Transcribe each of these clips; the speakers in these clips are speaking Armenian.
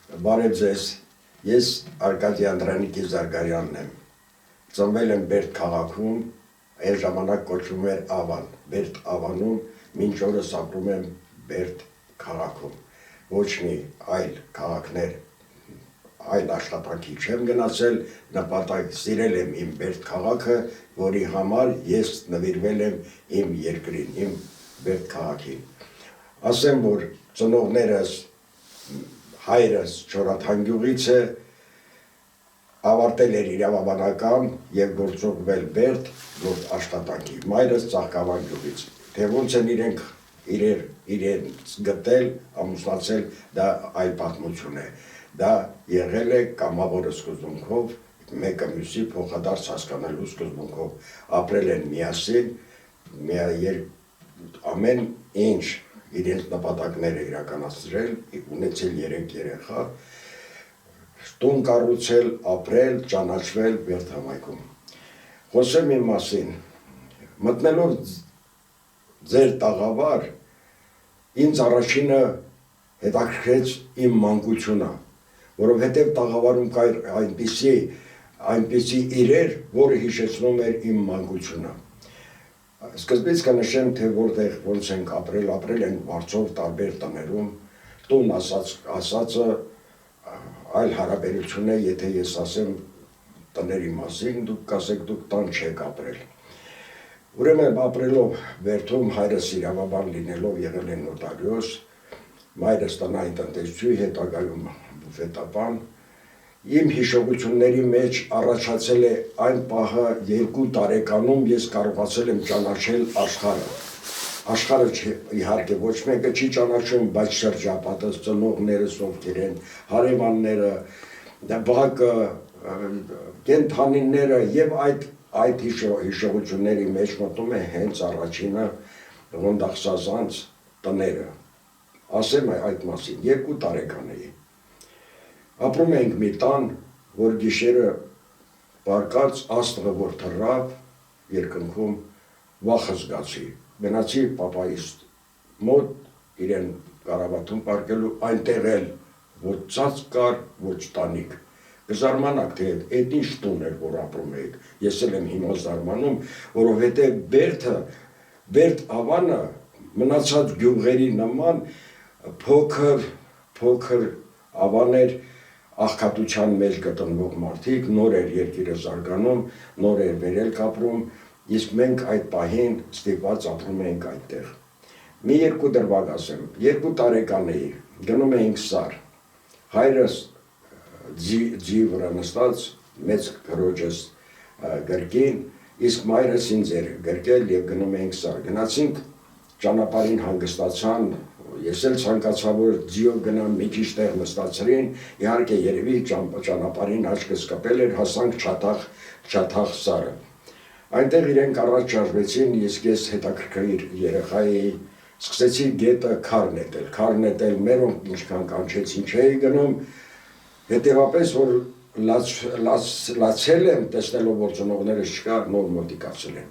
Բարև ձեզ, ես Արկադի Անդրանիկ Զարգարյանն եմ, ծնվել եմ Բերդ քաղաքում, այն ժամանակ կոչվում էր Ավան, Բերդ Ավանում, մինչ օրս ապրում եմ Բերդ քաղաքում, ոչ մի այլ քաղաքներ, այլ աշխատանքի չեմ գնացել, նպատակ սիրել եմ իմ Բերդ քաղաքը, որի համար ես նվիրվել եմ իմ երկրին, իմ Բերդ քաղաքին։ Ասեմ, որ ծնողներս հայրս Չորաթան գյուղից է, ավարտել էր իրավաբանական և գործողվել Բերդ գործ աշխատանքի, մայրս Ծաղկավան գյուղից, թե ոնց են իրենց գտել, ամուսնացել, դա այլ պատմություն է, դա եղել է կամավոր սկզբունքով, մեկը մյուսի փոխադարձ հասկանալու սկզբունքով, ապրել են միասին, ամեն ինչ իրենց նպատակները իրականացրել, ունեցել 3 երեխա, տուն կառուցել, ապրել, ճանաչվել Բերդ համայնքում։ Խոսեմ իմ մասին, մտնելով ձեր տաղավար, ինձ առաջինը հետաքրքրեց իմ մանկությունը, որովհետև տաղավարում կար այնպիսի իրեր, որը հիշեցնում էր իմ մանկությունը։ Սկզբից կնշեմ, թե որտեղ ոնց ենք ապրել ենք Վարձով տարբեր տներում, տուն ասածը այլ հարաբերություն է, եթե ես ասեմ տների մասին, դուք կասեք դուք տան չեք ապրել։ Ուրեմն ապրելով Բերդում, հայրս իրավաբան լինելով եղել է նոտարիոս, մայրս տնային տնտեսություն, հետագայում բուֆետաբան, իմ հիշողությունների մեջ առաջացել է այն պահը 2 տարեկանում ես կարողացել եմ ճանաչել աշխարհը։ Աշխարհը իհարկե ոչ մեկը չի ճանաչում, բայց շրջապատս, ծնողներս ովքեր են, հարևանները, բակը, կենդանիները եւ այդ հիշողությունների մեջ մտնում է հենց առաջինը Ղոնդաղ-Սազանց տները։ Ասեմ այդ մասին, 2 տարեկան էի։ Ապրում էինք մի տան, որ գիշերը պարկած աստղը որ թռավ երկնքում վախ զգացի, գնացի պապայիս մոտ իրեն կարավատում պարկելու, այնտեղ էլ ոչ ծածկ կար, ոչ տանիք։ Կզարմանաք, թե այդ ինչ տուն էր, որ ապրում էիք, ես էլ եմ հիմա զարմանում, որովհետև Բերդ Ավանը մնացած գյուղերի նման փոքր ավան էր, աղքատության մեջ գտնվող մարդիկ, նոր էր երկիրը զարգանում, նոր էր վերելք ապրում, իսկ մենք այդ պահին ստիպված ապրում էինք այդտեղ։ Մի 2 դրվագ ասեմ, 2 տարեկան էի, գնում էինք Սար, հայրս ձի վրա նստած, մեծ քրոջս գրկին, իսկ մայրս ինձ էր գրկել և գնում էինք Սար, գնացինք ճանապարհին հանգստացան, ես էլ ցանկացա որ ձիով գնամ մի քիչ տեղ նստացրին, իհարկե երևի ճանապարհին աչքս կպել էր, հասանք Չաթաղ Սարը։ Այնտեղ իրենք առաջ շարժվեցին, իսկ ես հետաքրքիր երեխա էի, սկսեցի գետը քար նետել, մերոնք ինչքան կանչեցին չէի գնում, հետևապես որ լացել եմ, տեսնելով որ ծնողներս չկա, նոր մոտիկացել եմ։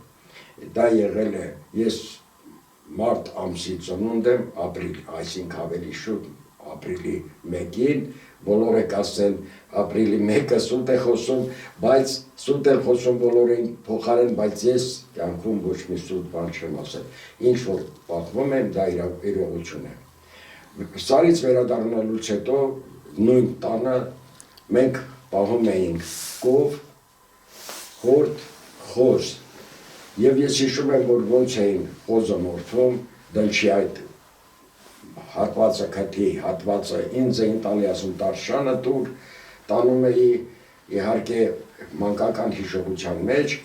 Դա եղել է, ես մարտ ամսի ծնունդ եմ, ապրիլ, այսինքն ավելի շուտ ապրիլի 1-ին, բոլորը կասեն ապրիլի 1-ը սուտ է խոսում, բայց սուտ էլ խոսում բոլորին փոխարեն, բայց ես կյանքում ոչ մի սուտ բան չեմ ասել, ինչ որ պատմում եմ, դա իրողություն է։ Սարից վերադառնալուց հետո նույն տանը մենք պահում էինք կով, հորդ, խոզ, և ես հիշում եմ, որ ոնց էին խոզը մորթում, դնչի այդ հատվածը քթի, հատվածը ինձ էին տալի, ասում Տարշանը տուր, տանում էի, իհարկե մանկական հիշողության մեջ,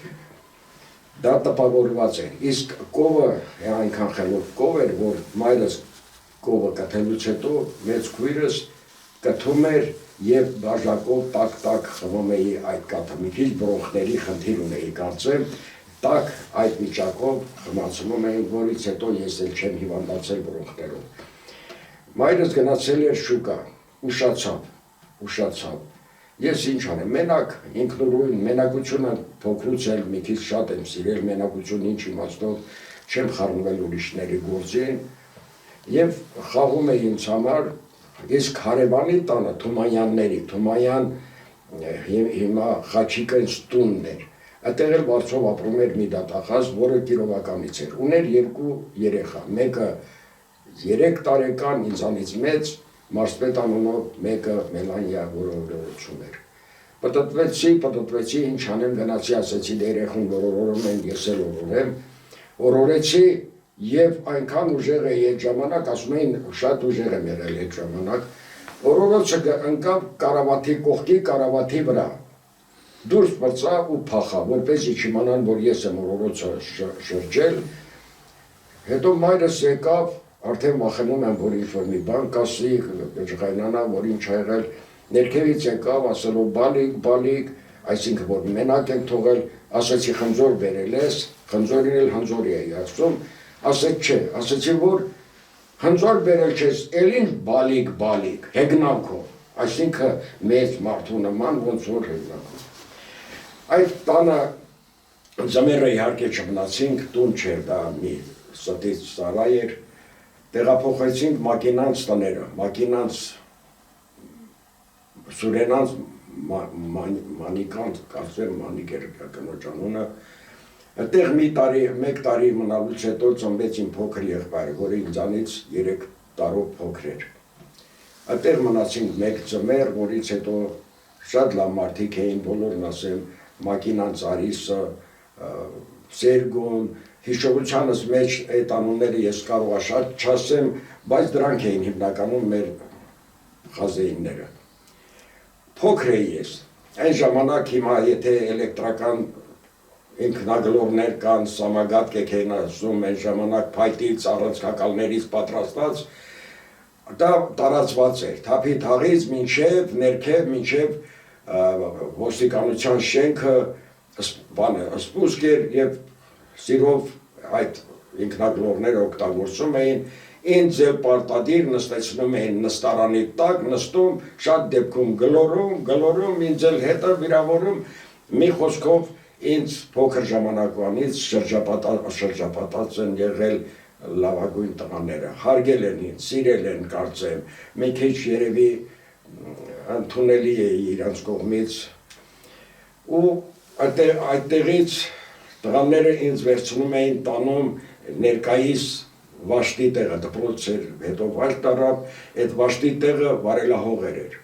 դա տպավորված էր, իսկ կովը այնքան խելոք կով էր, որ մայրս կովը կթելուց հետո մեծ քույրս կթում էր և բաժակով տակ խմում էի այդ կաթը, մի քիչ բրոնխների խնդիր ունեի կարծեմ, տակ այդ վիճակով խմացնում էին, որից հետո ես էլ չեմ հիվանդացել բրոնխներով։ Մայրս գնացել էր շուկա, ուշացավ, ես ինչ անեմ, մենակ ինքնուրույն, մենակությունը փոքրուց էլ մի քիչ շատ եմ սիրել, մենակություն ինչ իմաստով չեմ խառնվել ուրիշների գործին, և խաղում էի ինձ համար, Իսկ հարևանի տանը Թումանյանների, Թումանյան հիմա Խաչիկենց տունն էր, այդտեղ էլ Վարձով ապրում էր մի դատախազ, որը Կիրովականից էր, ուներ 2 երեխա, մեկը 3 տարեկան, ինձանից մեծ, Մարսպետ անունով, մեկը Մելանիա, որը օրորություն էր։ Պտտվեցի, ինչ անեմ, գնացի, ասեցի դե երեխուն որ օրորում են, ես էլ օրորեմ, օրորեցի եւ այնքան ուժեղ էի այդ ժամանակ, ասում էին շատ ուժեղ եմ եղել այդ ժամանակ, օրորոցը ընկավ կարավաթի կողքի կարավաթի վրա, դուրս մրցա ու փախա, որպեսզի չիմանան, որ ես եմ օրորոցը շրջել, հետո մայրս եկավ, արդեն վախենում եմ, որ ինչ-որ մի բան կասի, ջղայնանա, որ ինչ ա եղել, ներքևից եկավ, ասելով բալիկ, այսինքն որ մենակ եմ թողել, ասեցի խնձոր բերել ես, խնձորին էլ հնձորի էի ասում, ասեց չէ, ասեցի որ խնձոր բերել չես, էլ ինչ բալիկ, հեգնանքով, այսինքն մեծ մարդու նման, ոնց որ հեգնանքով։ Այդ տանը ձմեռը իհարկե չմնացինք, տուն չէր, դա մի ստից սարայ էր, տեղափոխեցինք Մակինանց տները, Մակինանց, Սուրենանց, Մանիկանց, կարծեմ Մանիկ էր կնոջ անունը, այդտեղ մեկ տարի մնալուց հետո ծնվեց իմ փոքր եղբայրը, որը ինձանից 3 տարով փոքր էր։ Այդտեղ մնացինք մեկ ձմեռ, որից հետո շատ լավ մարդիկ էին, բոլորն ասեմ, Մակինանց Արիսը, Սերգոն, հիշողությանս մեջ այդ անունները ես կարող շատ չասեմ, բայց դրանք էին հիմնականում մեր խազեինները։ Փոքր էի ես, այն ժամանակ հիմա եթե էլեկտրական ինքնագլորներ կան, սամագատկեք էին ասում, այն ժամանակ փայտից, առանցքակալներից պատրաստած, դա տարածված էր, թափի թաղից մինչև ներքև, մինչև ոստիկանության շենքը սպուսկ էր և սիրով այդ ինքնագլորները օգտագործում էին, ինձ էլ պարտադիր նստեցնում էին նստարանի տակ, նստում, շատ դեպքում գլորում, ինձ էլ հետը վիրավորում, մի խոսքով ինձ փոքր ժամանակվանից շրջապատած են եղել լավագույն տղաները, հարգել են ինձ, սիրել են կարծեմ, մի քիչ երևի ընդունելի է իրանց կողմից ու այդտեղից տղաները ինձ վերցնում էին տանում ներկայիս Վաշտի տեղը, դպրոց էր, հետո վայր տարավ, այդ Վաշտի տեղը վարելահողեր էր։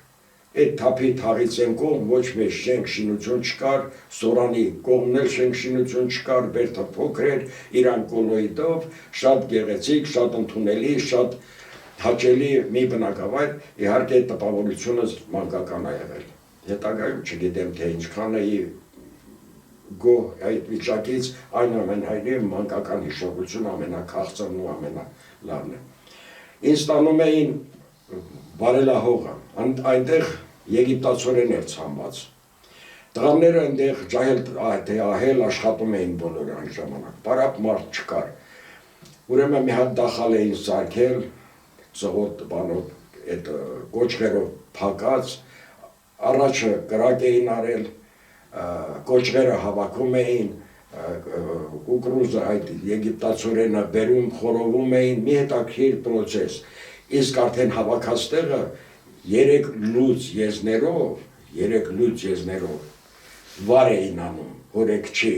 Այդ թափի թաղից են կողմ ոչ մի շենք շինություն չկար, Սորանի կողմն էլ շենք շինություն չկար, բերդը փոքր էր, իրան կոլոիդով, շատ գեղեցիկ, շատ ընդունելի, շատ հաճելի մի բնակավայր, իհարկե տպավորությունը մանկական ա եղել։ Հետագայում չգիտեմ թե ինչքան էի գոհ այդ վիճակից, այնուամենայնիվ մանկական հիշողություն ամենաքաղցրն ու ամենալավն է։ Ինձ տանում էին վարելահողը, այնտեղ եգիպտացորեն էր ցանված։ Տղաները այնտեղ ահել աշխատում էին բոլորը այն ժամանակ, բարապ մարդ չկար։ Ուրեմն մի հատ դախալ էին սարքել, ծղոտ բանով, այդ կոճղերով փակած, առաջը կրակ էին արել, կոճղերը հավաքում էին, կուկրուզը այդ եգիպտացորենը բերում, խորովում էին, մի հետաքրքիր պրոցես, իսկ արդեն հավաքած տեղը 3 լուծ եզներով վար էին անում, հորեկչի,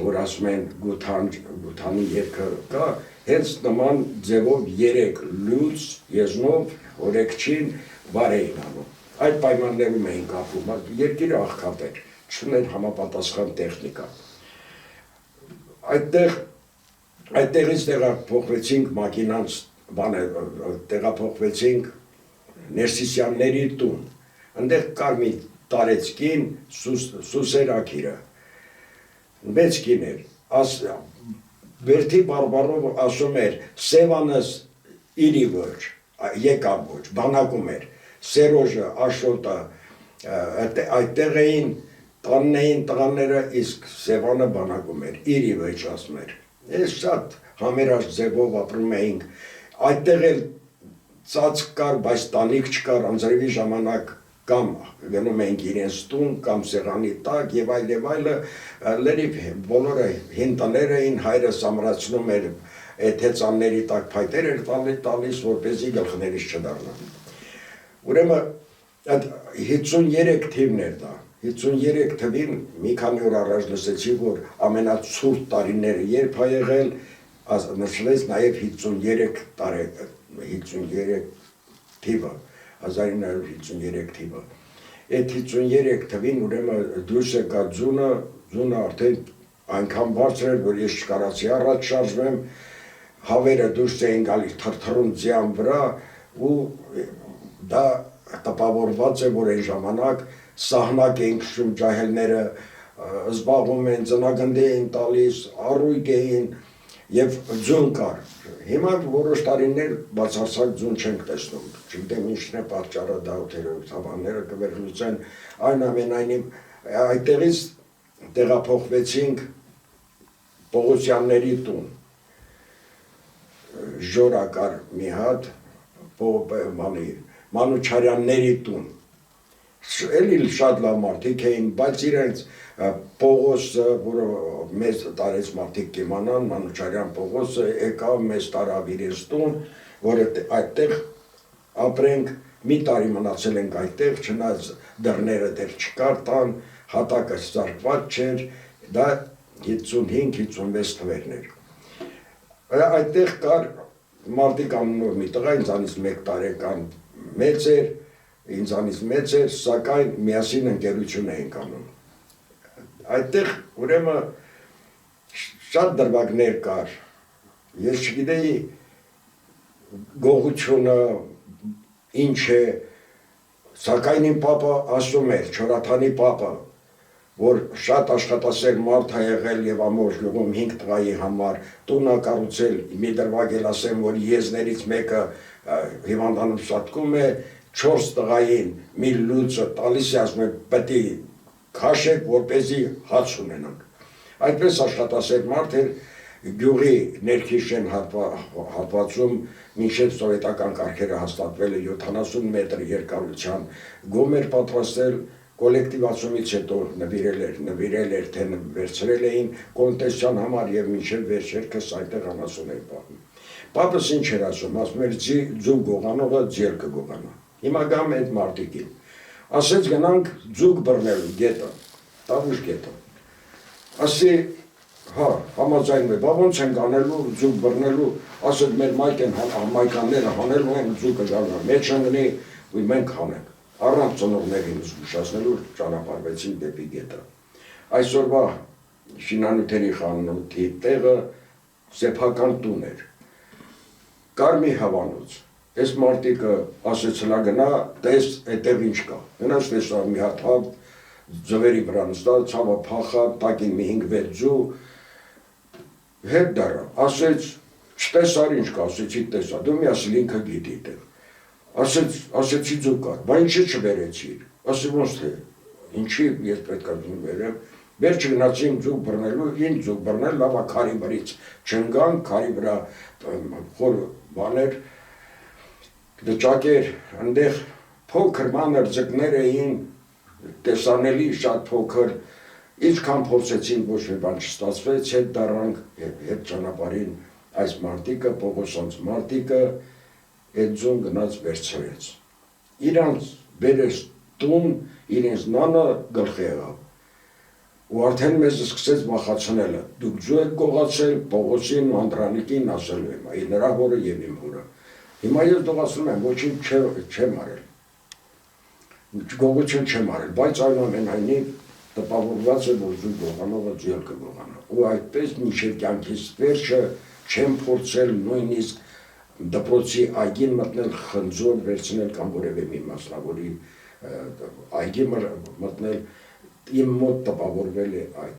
որ ասում են գութանի երգը կա, հենց նման ձևով 3 լուծ եզնով հորեկչին վար էին անում։ Այդ պայմաններում էին կապում, երկիրը աղքատ էր, չուներ համապատասխան տեխնիկա։ Այդտեղից տեղափոխվեցինք Մակինանց, տեղափոխվեցինք Ներսիսյանների տուն, այնտեղ կար մի տարեցկին Սուսեր Աքիրը, մեծ կին էր, Բերդի բարբառով ասում էր, Սևանս իրի ոչ, եկավ ոչ, բանակում էր, Սերոժը, Աշոտը, այդտեղ էին, տանն էին տղաները, իսկ Սևանը բանակում էր, իրի վեճ ասում էր, ես շատ համերաշ ձևով ապրում էինք, այդտեղ էլ ծածկ կար, բայց տանիք չկար, անձրևի ժամանակ կամ գնում էինք իրենց տուն, կամ սեղանի տակ և այլը, լրիվ բոլորը հին տներ էին, հայրս ամրացնում էր այդ հեծանների տակ փայտեր էր տալիս, որպեսզի գլխներից չդառնան։ Ուրեմն այդ 53 թիվն էր դա։ 53 թվին մի քանի օր առաջ լսեցի, որ ամենացուրտ տարիները երբ ա եղել, նշվեց նաև 53 թիվը, 1953 թիվը։ Այդ 53 թվին ուրեմն դուրս եկա ձունը արդեն այնքան բարձր էր, որ ես չկարացի առաջ շարժվեմ, հավերը դուրս էին գալիս թրթռում ձյան վրա ու դա տպավորված է, որ այն ժամանակ սահնակ էին քշում ջահելները, զբաղվում են, ծնագնդի էին տալիս, առույգ էին եւ ձուն կար։ Հիմա որոշ տարիներ բացարձակ ձուն չենք տեսնում, չգիտեմ ինչն է պատճառը, դա օթերոթավանները կվերլուծեն, այնուամենայնիվ այդտեղից տեղափոխվեցինք Պողոսյանների տուն, Ժորա կար մի հատ, Մանուչարյանների տուն, էլի շատ լավ մարդիկ էին, բայց իրենց Պողոսը, որը մեզ տարեց մարդիկ կիմանան, Մանուչարյան Պողոսը եկավ մեզ տարավ իրենց տուն, որ այդտեղ ապրենք, մի տարի մնացել ենք այդտեղ, չնայած դռները դեռ չկար տան, հատակը զարկված չէր, դա 55-56 թվերն էր։ Այդտեղ կար մարդիկ անունով մի տղա, ինձանից 1 տարեկան մեծ էր, ինձանից մեծ էր, սակայն միասին ընկերություն էինք անում։ Այդտեղ ուրեմն շատ դրվագներ կար, ես չգիտեի գողությունը ինչ է, սակայն իմ պապը ասում էր, Չորաթանի պապը, որ շատ աշխատասեր մարդ ա եղել եւ ամոր գյուղում 5 տղայի համար տուն ա կառուցել, մի դրվագ էլ ասեմ, որ եզներից մեկը հիվանդանում սատկում է, 4 տղային մի լուծը տալիս է, ասում է պետք է քաշեք, որպեսզի հաց ունենանք։ Այդպես աշխատասեր մարդ էր, գյուղի ներքիշեն հատվածում մինչև սովետական կարգերը հաստատվել է 70 մետր երկարության գոմ էր պատրաստել, կոլեկտիվացումից հետո նվիրել էր, թե վերցրել էին կոնտեսյան համար եւ մինչև վերջերքս այդտեղ անասուն էին պահում։ Պապս ինչ էր ասում, ասում էր ձուկ գողանողը ձեր կգողանա։ Հիմա գամ այդ մարդիկին, ասեց գնանք ձուկ բռնելու գետը, Տավուշ գետը, ասի հա, համաձայնում է, բա ոնց ենք անելու ձուկ բռնելու, ասեց մեր մայկանները հանելու են ձուկը գալու, մեջ ընկնի ու մենք հանենք, առանց ծնողներին զգուշացնելու ճանապարհվեցին դեպի գետը։ Այսօրվա շինանյութերի խանութի տեղը սեփական տուն էր, կար մի հավանոց, այս մարդիկը ասեց հլա գնա, տես այդտեղ ինչ կա, գնաց տեսավ մի հատ հավ, ձվերի վրա նստած, ցավը փախավ, տակին մի 5-6 ձու, հետ դառա, ասեց, չտեսար ինչ կա, ասեցի տեսա, դու միասին ինքը գիտի տեղ, ասեցի ձու կար, բա ինչի չբերեցիր, ասի ոնց թե, ինչի ես պետք է ձու բերեմ, վերջը գնացինք ձուկ բռնելու, ինչ ձուկ բռնել, լավա քարի վրից չընկան, քարի վրա խոր բաներ, դճակ էր, այնտեղ փոքր մանր ձկներ էին, տեսանելի շատ փոքր, ինչքան փորձեցին ոչ մի բան չստացվեց, հետ դառանք հետ ճանապարհին այս մարտիկը, Պողոսյանց մարտիկը այդ ձուն գնաց վերցրեց։ Իրանց բերեց տուն, իրենց նանը գլխի եղավ։ Ու արդեն մեզ սկսեց վախացնելը, դուք ձու եք գողացել, Պողոսին, Անդրանիկին ասելու եմ, այ նրա հորը եւ իմ հորը։ Հիմա ես դողացնում եմ, ոչինչ չեմ արել։ Գողություն չեմ արել, բայց այնուամենայնիվ տպավորված է, որ ձու գողանողը ձու կգողանա։ Ու այդպես մինչև կյանքիս վերջը չեմ փորձել նույնիսկ դպրոցի այգին մտնել, խնձոր վերցնել կամ որևէ մի մասնավորի այգի մտնել, իմ մոտ տպավորվել է այդ։